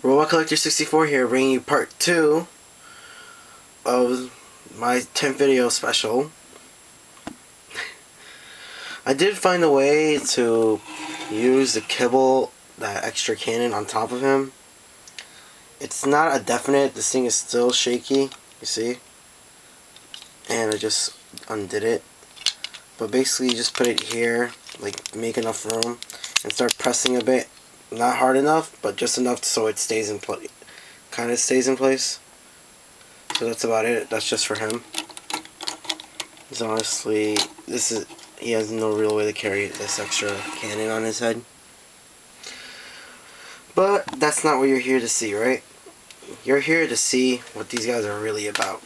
Robot Collector 64 here, bringing you part 2 of my 10th video special. I did find a way to use the kibble, that extra cannon on top of him. It's not a definite, this thing is still shaky, you see? And I just undid it. But basically you just put it here, like make enough room, and start pressing a bit. Not hard enough, but just enough so it stays in place. Kind of stays in place. So that's about it. That's just for him. Because honestly, he has no real way to carry this extra cannon on his head. But that's not what you're here to see, right? You're here to see what these guys are really about.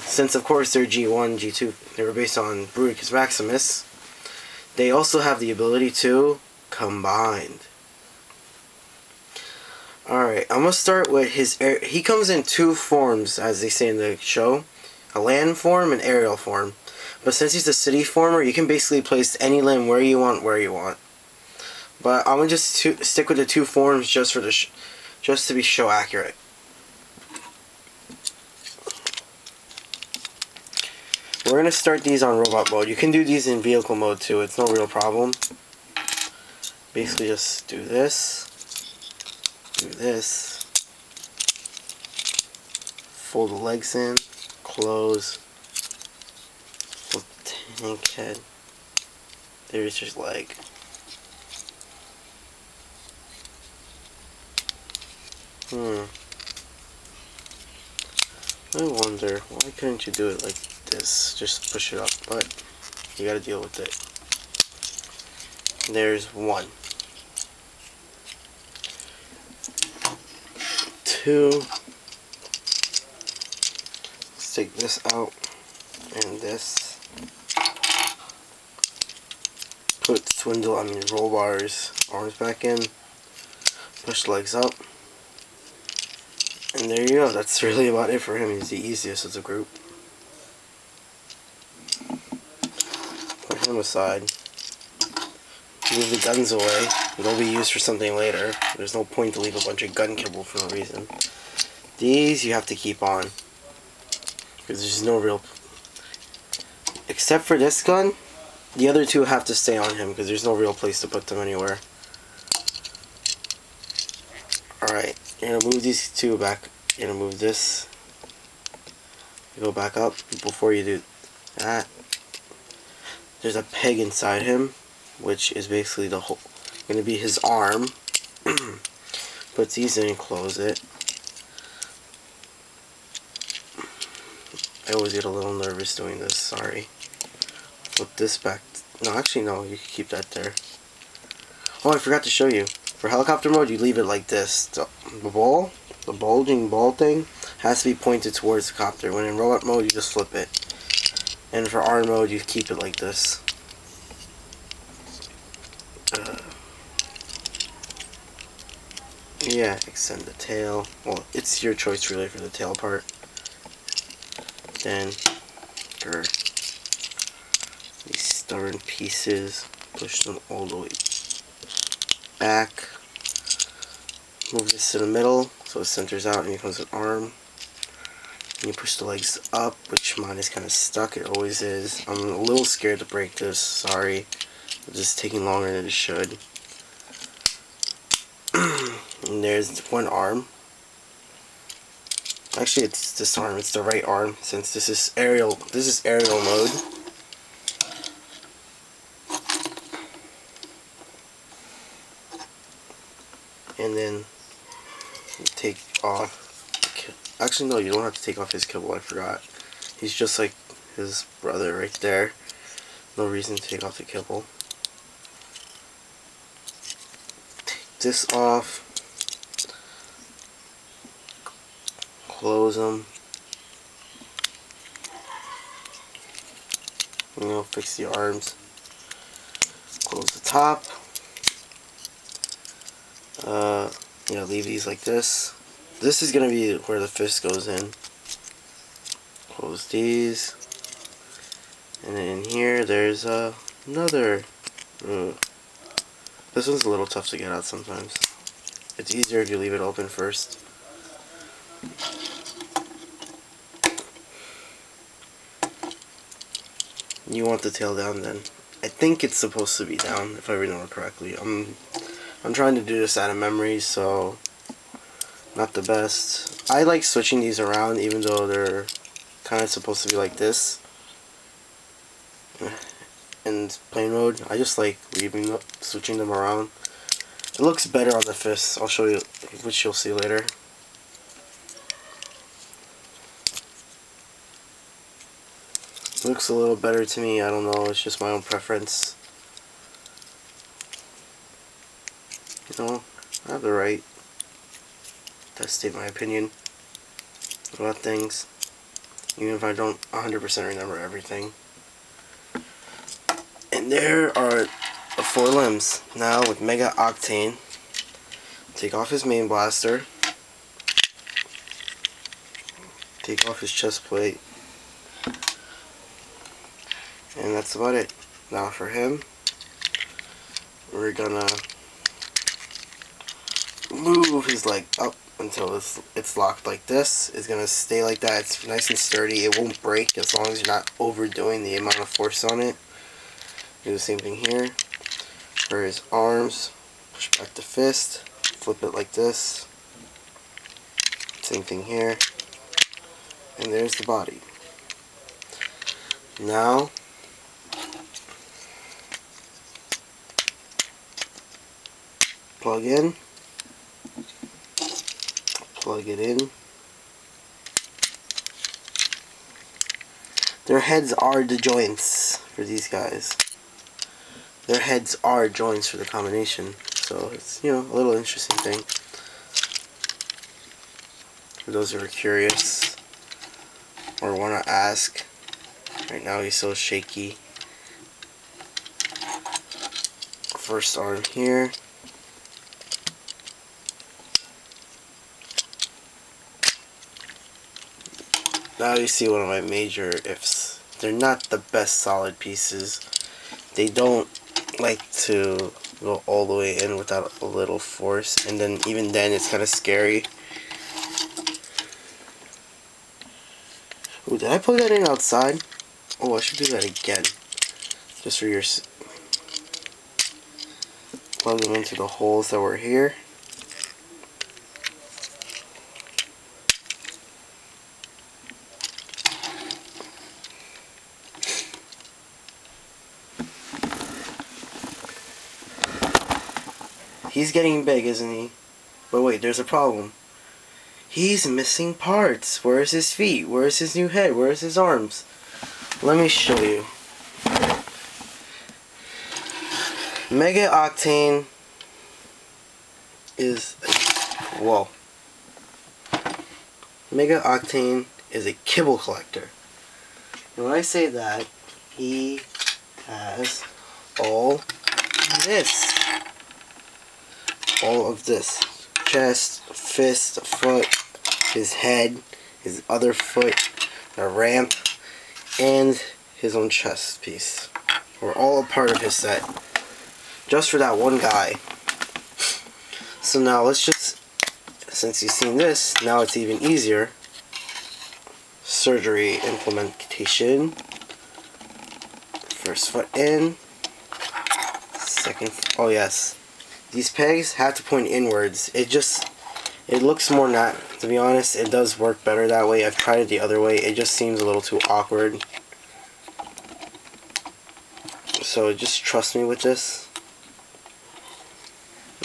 Since of course they're G1, G2, they were based on Bruticus Maximus. They also have the ability to combine. Alright, I'm going to start with his he comes in two forms, as they say in the show. A land form and aerial form. But since he's a city former, you can basically place any land where you want, But I'm going to just stick with the two forms just for just to be show accurate. We're going to start these on robot mode. You can do these in vehicle mode too, it's no real problem. Basically just do this. Do this, fold the legs in, close, flip the tank head, there's his leg. I wonder, why couldn't you do it like this? Just push it up, but you gotta deal with it. There's one. Two. Let's take this out and this. Put roll bars, arms back in. Push the legs up. And there you go. That's really about it for him. He's the easiest of the group. Put him aside. Move the guns away. They'll be used for something later. There's no point to leave a bunch of gun kibble for no reason. These you have to keep on. Because there's no real... Except for this gun, the other two have to stay on him because there's no real place to put them anywhere. Alright, you're going to move these two back. You're going to move this. You go back up. Before you do that, there's a peg inside him, which is basically the whole... going to be his arm. Put these in and close it. I always get a little nervous doing this, sorry. Flip this back. No, actually no, you can keep that there. Oh, I forgot to show you. For helicopter mode, you leave it like this. The bulging ball thing, has to be pointed towards the copter. When in robot mode, you just flip it. And for arm mode, you keep it like this. Yeah, extend the tail. Well, it's your choice really for the tail part. Then, these stubborn pieces, push them all the way back. Move this to the middle so it centers out and becomes an arm. And you push the legs up, which mine is kind of stuck. It always is. I'm a little scared to break this. Sorry. It's just taking longer than it should. And there's one arm. Actually, it's this arm. It's the right arm, since this is aerial. This is aerial mode. And then you take off. Actually, no, you don't have to take off his kibble. I forgot. He's just like his brother right there. No reason to take off the kibble. Take this off. Close them. Fix the arms. Close the top. Leave these like this. This is gonna be where the fist goes in. Close these. And then in here, there's another. This one's a little tough to get out sometimes. it's easier if you leave it open first. You want the tail down then. I think it's supposed to be down, if I remember correctly. I'm trying to do this out of memory, so not the best. I like switching these around, even though they're kind of supposed to be like this. In plane mode, I just like switching them around. It looks better on the fists. I'll show you, which you'll see later. It looks a little better to me. I don't know. It's just my own preference. You know, I have the right to state my opinion about things, even if I don't 100% remember everything. And there are the 4 limbs. Now with Mega Octane, take off his main blaster, take off his chest plate, and that's about it. Now for him, we're gonna move his leg up until it's locked like this. It's gonna stay like that. It's nice and sturdy. It won't break as long as you're not overdoing the amount of force on it. Do the same thing here. For his arms, push back the fist, flip it like this. Same thing here. And there's the body. Now, plug in, plug it in. Their heads are the joints for these guys. Their heads are joints for the combination, so it's, you know, a little interesting thing. For those who are curious or want to ask, right now he's so shaky. First arm here. Now you see one of my major ifs. They're not the best solid pieces. They don't like to go all the way in without a little force, and then even then it's kind of scary. Ooh, did I plug that in outside? Oh, I should do that again. Just for your... Plug them into the holes that were here. He's getting big, isn't he? But wait, there's a problem. He's missing parts. Where's his feet? Where's his new head? Where's his arms? Let me show you. Mega Octane is Mega Octane is a kibble collector. And when I say that, he has all this. All of this. Chest, fist, foot, his head, his other foot, a ramp, and his own chest piece. We're all a part of his set. Just for that one guy. So now let's just, since you've seen this, now it's even easier. Surgery implementation. First foot in. Second, oh yes. These pegs have to point inwards. It looks more to be honest, it does work better that way. I've tried it the other way. It just seems a little too awkward. So just trust me with this.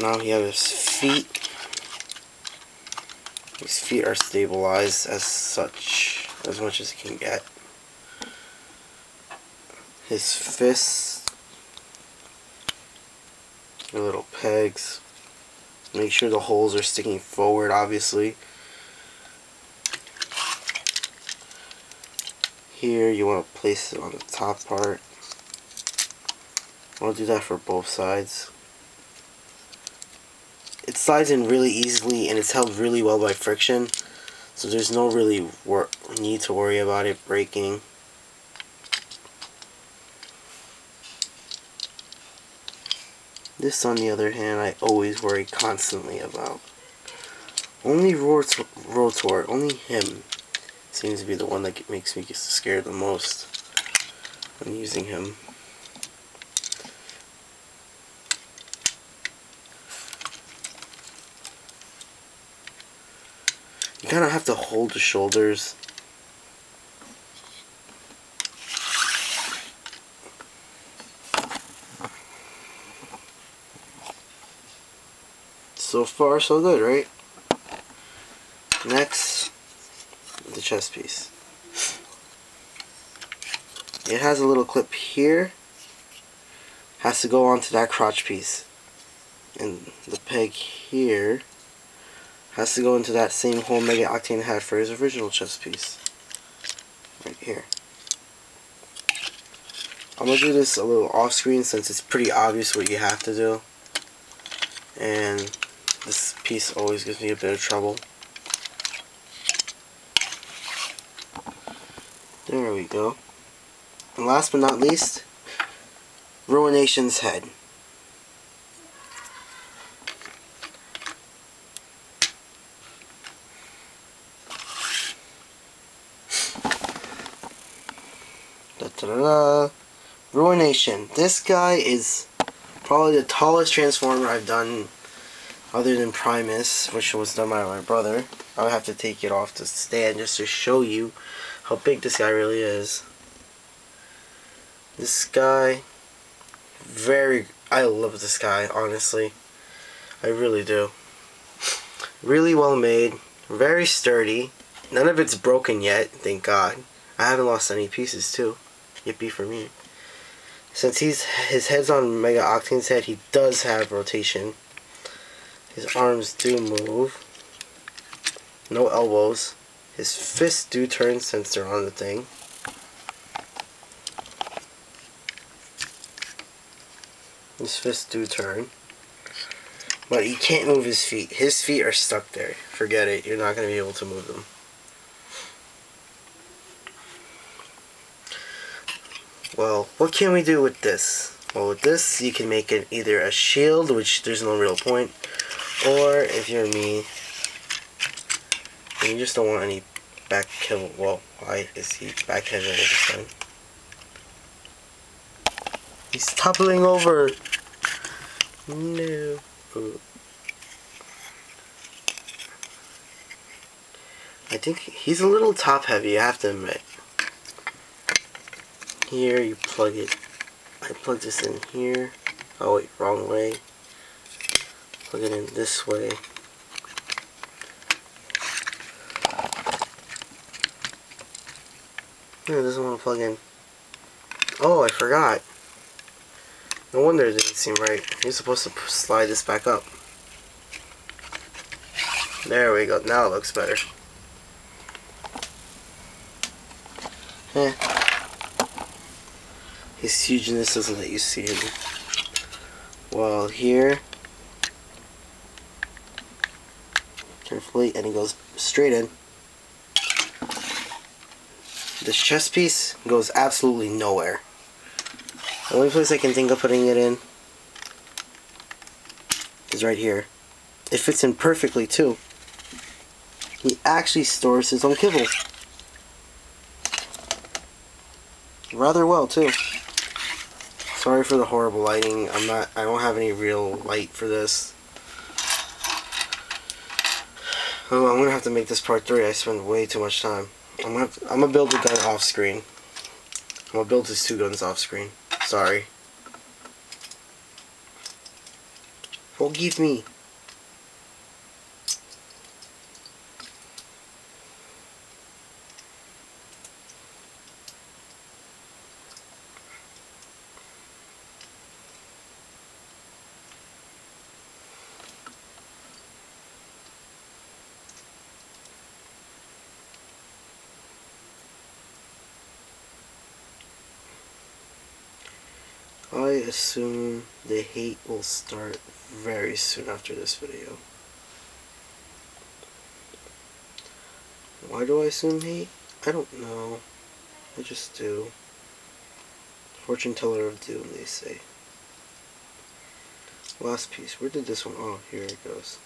Now you have his feet. His feet are stabilized as such, as much as he can get. His fists. The little pegs. Make sure the holes are sticking forward, obviously. Here you want to place it on the top part. I want to do that for both sides. It slides in really easily and it's held really well by friction, so there's no really need to worry about it breaking. This, on the other hand, I always worry constantly about. Only Rotor, only him seems to be the one that makes me get scared the most when using him. You kind of have to hold the shoulders. So far, so good, right? Next, the chest piece. It has a little clip here. Has to go onto that crotch piece. And the peg here has to go into that same hole Mega Octane had for his original chest piece. Right here. I'm going to do this a little off screen since it's pretty obvious what you have to do. And this piece always gives me a bit of trouble. There we go. And last but not least, Ruination's head. Da-da-da-da. Ruination. This guy is probably the tallest Transformer I've done other than Primus, which was done by my brother. I would have to take it off the stand just to show you how big this guy really is. This guy, I love this guy, honestly. I really do. Really well made, very sturdy. None of it's broken yet, thank God. I haven't lost any pieces too. Yippee for me. Since his head's on Mega Octane's head, he does have rotation. His arms do move. No elbows. His fists do turn since they're on the thing. His fists do turn. But he can't move his feet. His feet are stuck there. Forget it. You're not going to be able to move them. Well, what can we do with this? Well, with this, you can make it either a shield, which there's no real point, or if you're me, and you just don't want any back kill. Well, why is he backhanded at this time? He's toppling over. No. I think he's a little top heavy, I have to admit. Here, you plug it. I plug this in here. Oh wait, wrong way. Plug it in this way. No, it doesn't want to plug in. Oh, I forgot. No wonder it didn't seem right. You're supposed to slide this back up. There we go. Now it looks better. Eh. His hugeness doesn't let you see him. Well, here, carefully, and he goes straight in. This chest piece goes absolutely nowhere. The only place I can think of putting it in is right here. It fits in perfectly too. He actually stores his own kibble. Rather well too. Sorry for the horrible lighting. I don't have any real light for this. Oh, I'm gonna have to make this part 3. I spent way too much time. I'm gonna build the gun off screen. I'm gonna build his 2 guns off screen. Sorry. Forgive me. I assume the hate will start very soon after this video. Why do I assume hate? I don't know. I just do. Fortune teller of doom, they say. Last piece. Where did this one? Oh, here it goes.